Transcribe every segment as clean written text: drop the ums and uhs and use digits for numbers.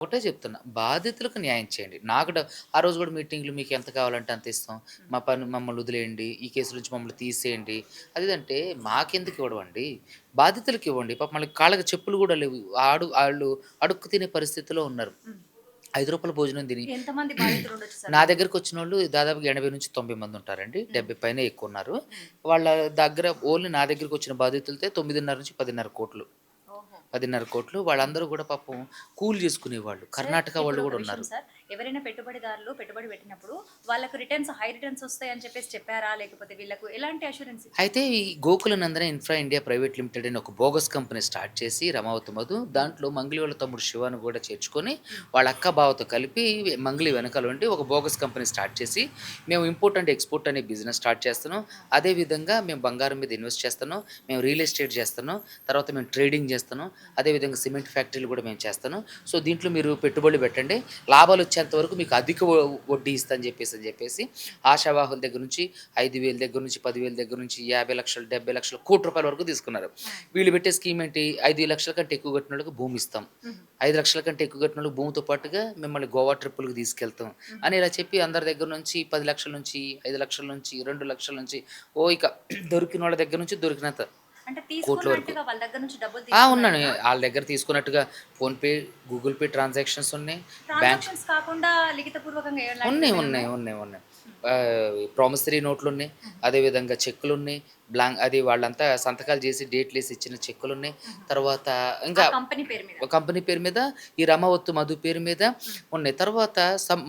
ఒకటే చెప్తున్నా. బాధితులకు న్యాయం చేయండి. నాకు ఆ రోజు గూడా మీటింగ్‌లు మీకెంత కావాలంటే అంత ఇస్తాం. హ్మ్. మా పని మమ్మల్ని వదిలేయండి. ఈ కేసు నుంచి మమ్మల్ని తీసేయండి. అది ఇదంటే మాకెందుకు ఇవ్వడమండి? బాధితులకివ్వండి. పాపం వాళ్ళకి కాళ్ళకి చెప్పులు గూడా లేవు. ఆళ్ళు అడుక్కు తినే పరిస్థితిలో ఉన్నారు. హ్మ్. రూ. 5 భోజనం తిని ఎంతమంది బాధితులుండొచ్చు సార్ నా దాంట్లో? దగ్గరకొచ్చినోళ్ళు దాదాపుగా 80-90 మంది ఉంటారండి. హ్మ్. 70 పైనే ఎక్కువున్నారు. హ్మ్. వాళ్ళ దగ్గర ఓన్లీ నా దగ్గరకొచ్చిన బాధితులతే 9.5-10.5 కోట్లు. ఓహో! 10.5 కోట్లు హ్మ్. వాళ్ళందరూ గూడా పాపం కూలి చేసుకునేవాళ్ళు. సార్ కర్ణాటక ఇప్పుడు వాళ్ళు ఒక గూడా విషయం ఉన్నారు. సార్. ఎవరైనా పెట్టుబడిదారులు పెట్టుబడి పెట్టినప్పుడు వాళ్ళకు రిటర్న్స్ హై రిటర్న్స్ వస్తాయని చెప్పేసి చెప్పారా? లేకపోతే వీళ్ళకు ఎలాంటి అష్యూరెన్స్ ఇచ్చారు? అయితే ఈ గోకులనందన ఇన్ఫ్రా ఇండియా ప్రైవేట్ లిమిటెడ్ అని ఒక బోగస్ కంపెనీ స్టార్ట్ చేసి రమావతి మధు హ్మ్. దాంట్లో మంగ్లీ వాళ్ళ తమ్ముడు శివను కూడా చేర్చుకొని హ్మ్. వాళ్ళ అక్క బావతో కలిపి మంగ్లీ వెనకాల ఉండి ఒక బోగస్ కంపెనీ స్టార్ట్ చేసి హ్మ్. మేము ఇంపోర్ట్ అండ్ ఎక్స్పోర్ట్ అనే బిజినెస్ స్టార్ట్ చేస్తున్నాం. ఆ! అదే విధంగా మేము బంగారం మీద ఇన్వెస్ట్ చేస్తున్నాం. మేము రియల్ ఎస్టేట్ చేస్తున్నాం. తర్వాత మేము ట్రేడింగ్ చేస్తున్నాం. హ్మ్. అదే విధంగా సిమెంట్ ఫ్యాక్టరీలు కూడా మేము చేస్తున్నాం. హ్మ్. సో దీంట్లో మీరు పెట్టుబడులు పెట్టండి. లాభాలు వచ్చేంత వరకు మీకు అధిక వడ్డీ ఇస్తా అని చెప్పేసి హ్మ్. ఆశావాహుల దగ్గర నుంచి 5,000 దగ్గర నుంచి 10,000 దగ్గర నుంచి 50,00,000, 70,00,000, ₹1,00,00,000 వరకు తీసుకున్నారు. ఆ! వీళ్ళు పెట్టే స్కీమ్ ఏంటి? 5,00,000 కంటే ఎక్కువ కట్టినోళ్ళకి భూమి ఇస్తాం. హుహు. 5,00,000 కంటే ఎక్కువ కట్టినోళ్ళకి భూమితో పాటుగా మిమ్మల్ని గోవా ట్రిప్పులకి తీసుకెళ్తాం. హుహు. అని ఇలా చెప్పి అందరి దగ్గర నుంచి 10,00,000 నుంచి, 5,00,000 నుంచి, 2,00,000 నుంచి ఓ ఇక దొరికినోళ్ళ దగ్గర నుంచి దొరికినంత అంటే కోట్ల వరకు. తీసుకున్నట్టుగా వాళ్ళ దగ్గర నుంచి డబ్బులు ఉన్నాను. తీసుకున్నట్టుగా ఆళ్ళ దగ్గర తీసుకున్నట్టుగా ఫోన్‌పే, గూగుల్ పే ట్రాన్సాక్షన్స్ ఉన్నాయి. బ్యాంక్ ట్రాన్సాక్షన్స్ కాకుండా లిఖితపూర్వకంగా ఉన్నాయి. ఎలాంటివేమైనా ఉన్నాయి. ఉన్నాయా? ఉన్నాయి. ఉన్నాయి. హ్మ్. ప్రామిసరీ నోట్లున్నాయి. హుహు. అదే విధంగా చెక్కులున్నాయి. అది వాళ్ళంతా సంతకాలు చేసి డేట్‌లేసి ఇచ్చిన చెక్కులున్నాయి. హుహు. తర్వాత ఆ ఇంకా కంపెనీ పేరు మీద. కంపెనీ పేరు మీద ఈ రమావత్తు మధు పేరు మీద హ్మ్. ఉన్నాయి. తర్వాత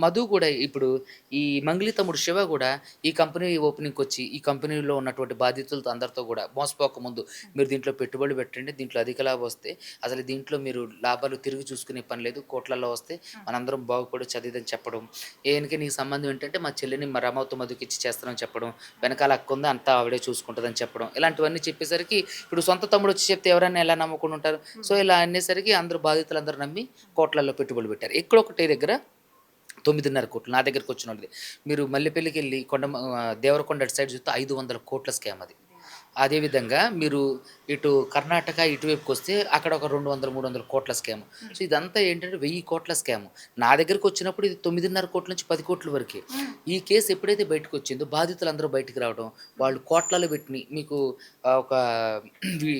మధు కూడా ఇప్పుడు ఈ మంగ్లీ తమ్ముడు శివ గూడా ఈ కంపెనీ ఓపెనింగ్‌కొచ్చి ఈ కంపెనీలో ఉన్నటువంటి బాధితులతో అందరితో గూడా మోసపోకముందు హ్మ్. మీరు దీంట్లో పెట్టుబడులు పెట్టండి. దీంట్లో అధిక లాభం వస్తే అసలు దీంట్లో మీరు లాభాలు తిరిగి చూసుకునే పని లేదు. కోట్లల్లో వస్తాయి. హ్మ్. మనందరం బాగుపడొచ్చు అది ఇది అని చెప్పడం. "ఏనికి నీకు సంబంధం ఏంటంటే మా చెల్లిని మా రమావతి మధుకిచ్చి చేస్తానని" చెప్పడం. హ్మ్. వెనకాల అక్కుంది అంతా ఆవిడే చూసుకుంటదని చెప్పడం. ఇలాంటివన్నీ చెప్పేసరికి ఇప్పుడు సొంత తమ్ముడొచ్చి చెప్తే ఎవరైనా ఎలా నమ్మకుండా ఉంటారు? సో, హ్మ్. ఇలా అనేసరికి అందరూ బాధితులందరూ నమ్మి కోట్లల్లో పెట్టుబడులు పెట్టారు. ఎక్కడొకటే దగ్గర 9.5 కోట్లు నా దగ్గరకొచ్చినోళ్ళది. మీరు మల్లేపల్లికెళ్ళి దేవరకొండ అటు సైడ్ చూస్తే 500,00,00,000 స్కామ్ అది. దేవుడా! అదే విధంగా మీరు ఇటు కర్ణాటక ఇటువైపుకొస్తే అక్కడ ఒక 200, 300,00,00,000 స్కామ్. హ్మ్. సో, ఇదంతా ఏంటంటే 1000,00,00,000 స్కామ్. నా దగ్గరకొచ్చినప్పుడు ఇది 9.5 కోట్ల నుంచి 10,00,00,000 వరకే. హ్మ్. ఈ కేస్ ఎప్పుడైతే బయటకొచ్చిందో బాధితులందరూ బయటికి రావడం, హ్మ్. వాళ్ళు కోట్లలో పెట్టిని మీకు ఒక వి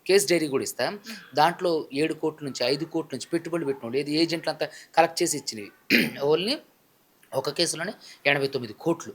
కేస్ డైరీ గూడా ఇస్తా. హ్మ్. దాంట్లో 7,00,00,000 నుంచి, 5,00,00,000 నుంచి పెట్టుబడులు పెట్టినోళ్ళు ఏది ఏజెంట్లంతా కలెక్ట్ చేసి ఇచ్చినవి. ఓన్లీ ఒక కేసులోనే 89,00,00,000.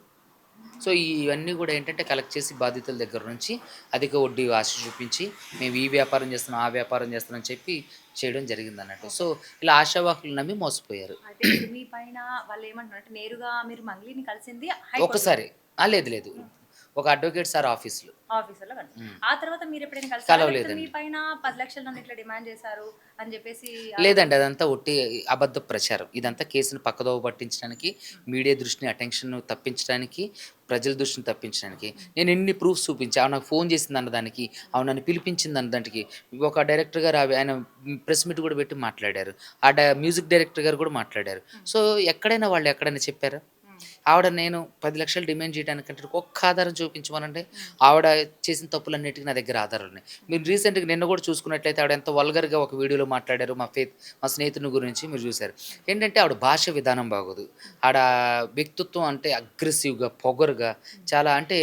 సో, ఇవన్నీ గూడా ఏంటంటే కలెక్ట్ చేసి బాధితుల దగ్గర నుంచి అధిక వడ్డీ ఆశ చూపించి, మేము ఈ వ్యాపారం చేస్తున్నాం, ఆ వ్యాపారం చేస్తున్నాం అని చెప్పి చేయడం జరిగిందన్నట్టు. So, okay. ఇలా ఆశావాహులు నమ్మి మోసపోయారు. అయితే ఇప్పుడు మీ పైన వాళ్ళేమంటున్నారంటే నేరుగా మీరు మంగ్లీని కలిసింది హైకోర్ట్‌లోనే. ఒక్కసారి లేదు లేదు. హ్మ్. ఒక అడ్వొకేట్ సార్ ఆఫీస్‌లో. ఆఫీసర్‌లో కలిసారు. హ్మ్. ఆ తర్వాత మీరెప్పుడైనా కలిసారా? లేకపోతే మీ కలవలేదండి. పైన 10,00,000 నన్ను ఇట్లా డిమాండ్ చేశారు అని జెప్పేసి లేదండి. ఆరోపణలు అదంతా ఒట్టి అబద్ధ ప్రచారం. హ్మ్. ఇదంతా కేసుని పక్కదోవ పట్టించడానికి, హ్మ్. మీడియా దృష్టిని అటెన్షన్ తప్పించడానికి, ప్రజల దృష్టిని తప్పించడానికి. హ్మ్. నేను ఎన్ని ప్రూఫ్స్ చూపించా. ఆమె నాకు ఫోను చేసిందన్న దానికి, ఆమె నన్ను పిలిపించిందన్న దానికి, ఒక డైరెక్టర్ గారు ఆయన ప్రెస్ మీట్ కూడా పెట్టి మాట్లాడారు. మ్యూజిక్ డైరెక్టర్ గారు కూడా మాట్లాడారు. హ్మ్. సో, ఎక్కడైనా వాళ్ళు ఎక్కడైనా చెప్పారా? హ్మ్. ఆవిడ నేను 10,00,000 డిమాండ్ చేయడానికంటే ఒక్క ఆధారం చూపించమనండి. హ్మ్. ఆవిడ చేసిన తప్పులన్నిటికి నా దగ్గర ఆధారాలున్నాయి. హ్మ్. మీరు రీసెంట్‌గా నిన్న కూడా చూసుకున్నట్లయితే ఆవిడ ఎంత వల్గర్‌గా ఒక వీడియోలో మాట్లాడారు. మా స్నేహితుని గురించి మీరు చూసారు. హ్మ్. ఏంటంటే ఆవిడ భాష విధానం బాగోదు. హ్మ్. ఆడ వ్యక్తిత్వం అంటే అగ్రెసివ్‌గా, పొగరుగా హ్మ్. చాలా అంటే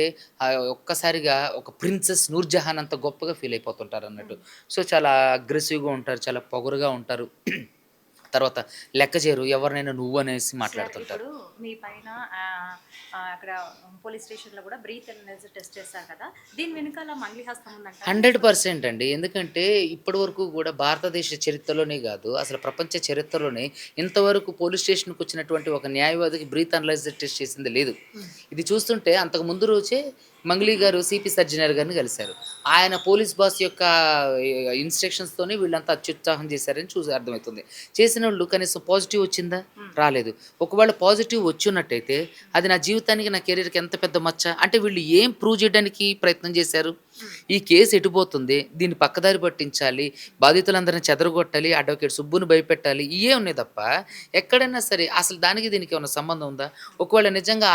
ఒక్కసారిగా ఒక ప్రిన్సెస్ నూర్‌జహాన్ అంత గొప్పగా ఫీల్ అయిపోతుంటారన్నట్టు. హ్మ్. సో, చాలా అగ్రెసివ్‌గా ఉంటారు. చాలా పొగరుగా ఉంటారు. తర్వాత లెక్క చేయరు. ఎవరినైనా నువ్వు అనేసి సార్ మాట్లాడుతుంటారు. ఇప్పుడు మీ పైన అక్కడ పోలీస్ స్టేషన్‌లో గూడా బ్రీత్ అనలైజర్ టెస్ట్ చేశారు కదా! దీని వెనకాల మంగ్లీ హస్తం ఉందంటారా మీకు? 100% అండి. ఎందుకంటే ఇప్పటి వరకు గూడా భారతదేశ చరిత్రలోనే గాదు, అసలు ప్రపంచ చరిత్రలోనే ఇంతవరకు పోలీస్ స్టేషన్‌కొచ్చినటువంటి ఒక న్యాయవాదికి బ్రీత్ అనలైజర్ టెస్ట్ చేసింది లేదు. హ్మ్. ఇది చూస్తుంటే అంతకు ముందు రోజే మంగ్లీ గారు సీపీ సజ్జనర్ గారిని కలిసారు. ఆయన పోలీస్ బాస్ యొక్క ఇ ఇన్‌స్ట్రక్షన్స్‌తోనే వీళ్ళంతా అత్యుత్సాహం చేశారని చూసి అర్థమైతుంది. చేసినోళ్ళు కనీసం పాజిటివ్ వచ్చిందా? హ్మ్. రాలేదు. ఒకవేళ పాజిటివ్ వచ్చున్నట్టయితే అది నా జీవితానికి, నా కెరియర్‌కి ఎంత పెద్ద మచ్చ. అంటే వీళ్ళు ఏం ప్రూవ్ చేయడానికి ప్రయత్నం చేశారు? హ్మ్. ఈ కేస్ ఎటుపోతుంది? దీన్ని పక్కదారి పట్టించాలి. హ్మ్. బాధితులందరిని చెదరగొట్టాలి. అడ్వకేట్ సుబ్బుని భయపెట్టాలి. ఇయ్యే ఉన్నాయి తప్ప హ్మ్. ఎక్కడైనా సరే అసలు దానికి దీనికి ఏమన్నా సంబంధం ఉందా? హ్మ్. ఒకవేళ నిజంగా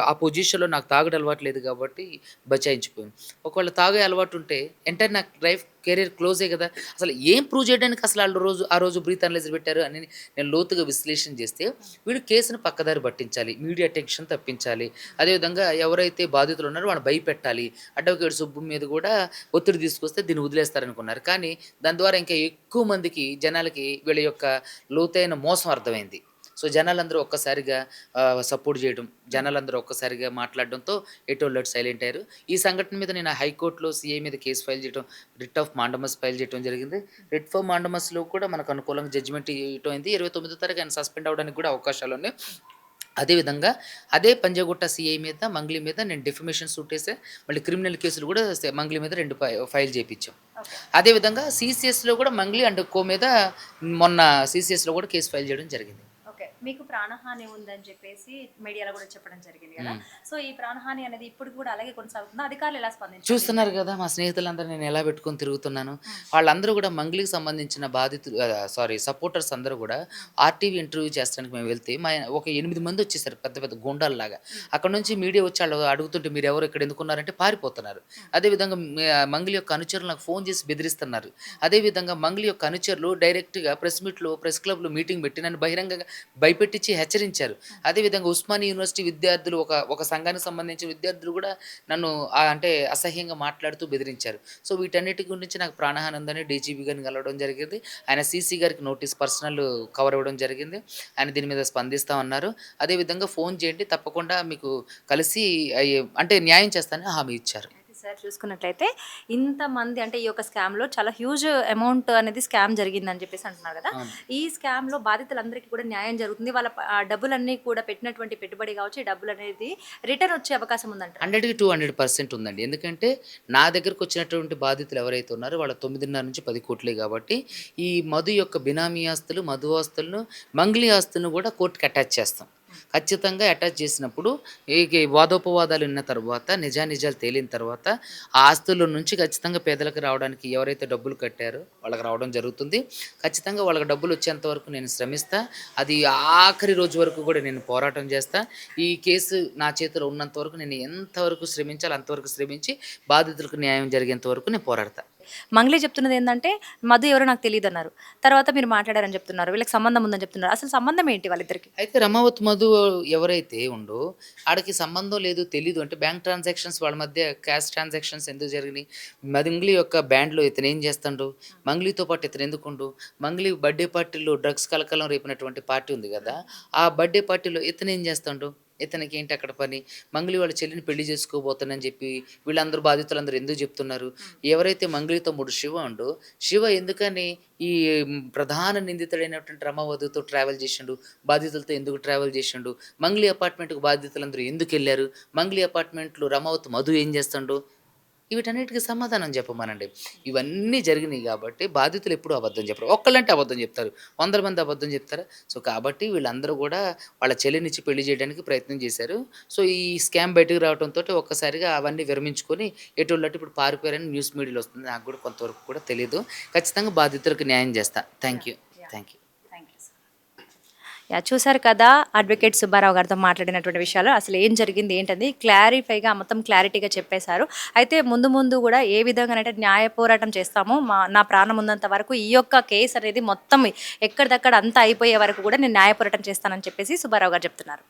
ఆ పొజిషన్‌లో నాకు తాగుడు అలవాటు లేదు కాబట్టి బచాయించిపోయాను. ఒకవేళ తాగే అలవాటు ఉంటే ఎంటైర్ నా లైఫ్ కెరీర్ క్లోజే కదా! అసలు ఏం ప్రూవ్ చేయడానికి అసలు ఆళ్ళు ఆ రోజు బ్రీత్ అనలైజర్ పెట్టారు అని నేను లోతుగా విశ్లేషణ చేస్తే, వీళ్ళు కేసుని పక్కదారి పట్టించాలి. మీడియా అటెన్షన్ తప్పించాలి. అదేవిధంగా ఎవరైతే బాధితులు ఉన్నారో వాళ్ళని భయపెట్టాలి. అడ్వకేట్ సుబ్బు మీద కూడా ఒత్తిడి తీసుకొస్తే దీన్ని వదిలేస్తారనుకున్నారు. కానీ దాని ద్వారా ఇంకా ఎక్కువ మందికి జనాలకి వీళ్ళ యొక్క లోతైన మోసం అర్థమైంది. సో, జనాలందరూ ఒక్కసారిగా సపోర్ట్ చేయడం, జనాలందరూ ఒక్కసారిగా మాట్లాడడంతో ఎటోళ్ళు అటు సైలెంట్ అయ్యారు. ఈ సంఘటన మీద నేను హైకోర్టులో సీఐ మీద కేస్ ఫైల్ చేయడం, రిట్ ఆఫ్ మాండమస్ ఫైల్ చేయడం జరిగింది. రిట్ ఆఫ్ మాండమస్‌లో కూడా మనకు అనుకూలంగా జడ్జిమెంట్ ఇయ్యటం అయింది. 29వ తారీఖు ఆయన సస్పెండ్ అవ్వడానికి కూడా అవకాశాలున్నాయి. అదేవిధంగా అదే పంజాగుట్ట సీఐ మీద, మంగ్లీ మీద నేను డిఫమేషన్ సూట్ ఏసా. మళ్ళీ క్రిమినల్ కేసులు కూడా మంగ్లీ మీద 2 ఫైల్ చేపిచ్చాం. ఓకే. అదేవిధంగా సీసీఎస్‌లో కూడా మంగ్లీ అండ్ కో మీద మొన్న సీసీఎస్‌లో కూడా కేస్ ఫైల్ చేయడం జరిగింది. ఓకే. మీకు ప్రాణహాని ఉందని చెప్పేసి మీడియాలో కూడా చెప్పడం జరిగింది కదా! హ్మ్. సో, ఈ ప్రాణహాని అనేది ఇప్పుడు కూడా అలాగే కొనసాగుతుందా? అధికారులు ఎలా స్పందించారు? చూస్తున్నారు గదా! మా స్నేహితులందరూ నేను ఎలా పెట్టుకొని తిరుగుతున్నాను. హ్మ్. వాళ్ళందరూ గూడా మంగ్లీకి సంబంధించిన సపోర్టర్స్ అందరూ గూడా ఆర్‌టీవీ ఇంటర్వ్యూ చేస్తానికి మేము వెళ్తే ఒక 8 మంది వచ్చేసారు పెద్ద పెద్ద గూండాల్లాగా. అక్కడి నుంచి మీడియా వచ్చి ఆళ్ళు అడుగుతుంటే మీరెవరు ఇక్కడ ఎందుకున్నారంటే పారిపోతున్నారు. అదేవిధంగా మంగ్లీ యొక్క అనుచరులు నాకు ఫోన్ చేసి బెదిరిస్తున్నారు. అదేవిధంగా మంగ్లీ యొక్క అనుచరులు డైరెక్ట్‌గా ప్రెస్ క్లబ్‌లో మీటింగ్ పెట్టి నన్ను బహిరంగంగా భయపెట్టించి హెచ్చరించారు. అదేవిధంగా ఉస్మానియా యూనివర్సిటీ విద్యార్థులు ఒక సంఘానికి సంబంధించిన విద్యార్థులు గూడా నన్ను అంటే అసహ్యంగా మాట్లాడుతూ బెదిరించారు. సో, వీటన్నిటి గురించి నాకు ప్రాణహాని ఉందని డీజీపీ గారిని కలవడం జరిగింది. ఆయన సీసీ గారికి నోటీస్ పర్సనల్ కవర్ ఇవ్వడం జరిగింది. ఆయన దీని మీద స్పందిస్తామన్నారు. అదేవిధంగా ఫోన్ చేయండి తప్పకుండా మీకు కలిసి అంటే న్యాయం చేస్తానని హామీ ఇచ్చారు. అయితే సార్ చూసుకున్నట్లయితే ఇంతమంది అంటే ఈ యొక్క స్కామ్‌లో చాలా హ్యూజ్ అమౌంట్ అనేది స్కామ్ జరిగిందని చెప్పేసి అంటున్నారు కదా! అవును. ఈ స్కామ్‌లో బాధితులందరికీ కూడా న్యాయం జరుగుతుంది. వాళ్ళ డబ్బులన్నీ కూడా పెట్టినటువంటి పెట్టుబడి కావచ్చు, ఈ డబ్బులనేది రిటర్న్ వచ్చే అవకాశం ఉందంటారా? 100కి 200% ఉందండి. ఎందుకంటే నా దగ్గరకొచ్చినటువంటి బాధితులు ఎవరైతే ఉన్నారో వాళ్ళ 9.5-10 కోట్లే గాబట్టి, ఈ మధు యొక్క బినామీ ఆస్తులు, మధు ఆస్తులను, మంగ్లీ ఆస్తులను గూడా కోర్ట్‌కి అటాచ్ చేస్తాం. ఖచ్చితంగా అటాచ్ చేసినప్పుడు వాదోపవాదాలు విన్న తర్వాత, నిజానిజాలు తేలిన తర్వాత, ఆ ఆస్తుల నుంచి ఖచ్చితంగా పేదలకు రావడానికి ఎవరైతే డబ్బులు కట్టారో వాళ్ళకి రావడం జరుగుతుంది. ఖచ్చితంగా వాళ్ళకి డబ్బులొచ్చేంత వరకు నేను శ్రమిస్తా. అది ఆఖరి రోజు వరకు గూడా నేను పోరాటం చేస్తా. ఈ కేసు నా చేతిలో ఉన్నంత వరకు నేను ఎంతవరకు శ్రమించాలో అంతవరకు శ్రమించి బాధితులకు న్యాయం జరిగేంత వరకు నేను పోరాడతా. మంగ్లీ చెప్తున్నది ఏందంటే, మధు ఎవరో నాకు తెలీదన్నారు. తర్వాత మీరు మాట్లాడారని చెప్తున్నారు. వీళ్ళకి సంబంధం ఉందని చెప్తున్నారు. అసలు సంబంధం ఏంటి వాళ్ళిద్దరికి? అయితే రమావత్ మధు ఎవరైతే ఉండో ఆడికి సంబంధం లేదు, తెలీదు అంటే బ్యాంక్ ట్రాన్సాక్షన్స్ వాళ్ళ మధ్య క్యాష్ ట్రాన్సాక్షన్స్ ఎందుకు జరిగినాయి? మంగ్లీ యొక్క బ్యాండ్‌లో ఇతను ఏం చేస్తాండు? మంగ్లీతో పాటు ఇతను ఎందుకుండు? మంగ్లీ బర్త్‌డే పార్టీలో డ్రగ్స్ కలకలం రేపినటువంటి పార్టీ ఉంది గదా! ఆ బర్త్‌డే పార్టీలో ఇతను ఏం చేస్తాండు? ఇతనికి ఏంటి అక్కడ పని? మంగ్లీ వాళ్ళ చెల్లిని పెళ్లి చేసుకోబోతానని చెప్పి వీళ్ళందరూ బాధితులందరూ ఎందుకు చెప్తున్నారు? ఎవరైతే మంగ్లీ తమ్ముడు శివ ఉండో, శివ ఎందుకని ఈ ప్రధాన నిందితుడైనటువంటి రమావతితో ట్రావెల్ చేసిండు? బాధితులతో ఎందుకు ట్రావెల్ చేసిండు? మంగ్లీ అపార్ట్మెంట్‌కి బాధితులందరూ ఎందుకెళ్లారు? మంగ్లీ అపార్ట్మెంట్‌లో రమావతి మధు ఏం చేస్తాండు? వీటన్నిటికి సమాధానం చెప్పమనండి. ఇవన్నీ జరిగినాయి గాబట్టి బాధితులు ఎప్పుడూ అబద్ధం చెప్పరు. ఒక్కళ్ళంటే అబద్ధం చెప్తారు. 100 మంది అబద్ధం చెప్తారా? సో, కాబట్టి వీళ్ళందరూ గూడా వాళ్ళ చెల్లినిచ్చి పెళ్లి చేయడానికి ప్రయత్నం చేశారు. సో, ఈ స్కామ్ బయటకు రావడంతోటి ఒక్కసారిగా అవన్నీ విరమించుకొని ఎటోళ్ళటు ఇప్పుడు పారిపోయారని న్యూస్ మీడియాలో వస్తుంది. నాకు గూడా కొంతవరకు కూడా తెలీదు. ఖచ్చితంగా బాధితులకు న్యాయం చేస్తా. Thank you. Thank you. Thank you sir. Yeah! చూసారు కదా! అడ్వకేట్ సుబ్బారావు గారితో మాట్లాడినటువంటి విషయాలు అసలు ఏం జరిగింది ఏంటని క్లారిఫైగా మొత్తం క్లారిటీగా చెప్పేశారు. అయితే ముందు ముందు కూడా ఏ విధంగానైతే న్యాయ పోరాటం చేస్తామో నా ప్రాణం ఉన్నంత వరకు ఈ యొక్క కేసు అనేది మొత్తం ఎక్కడిదక్కడ అంతా అయిపోయే వరకు కూడా నేను న్యాయ పోరాటం చేస్తానని చెప్పేసి సుబ్బారావు గారు చెప్తున్నారు.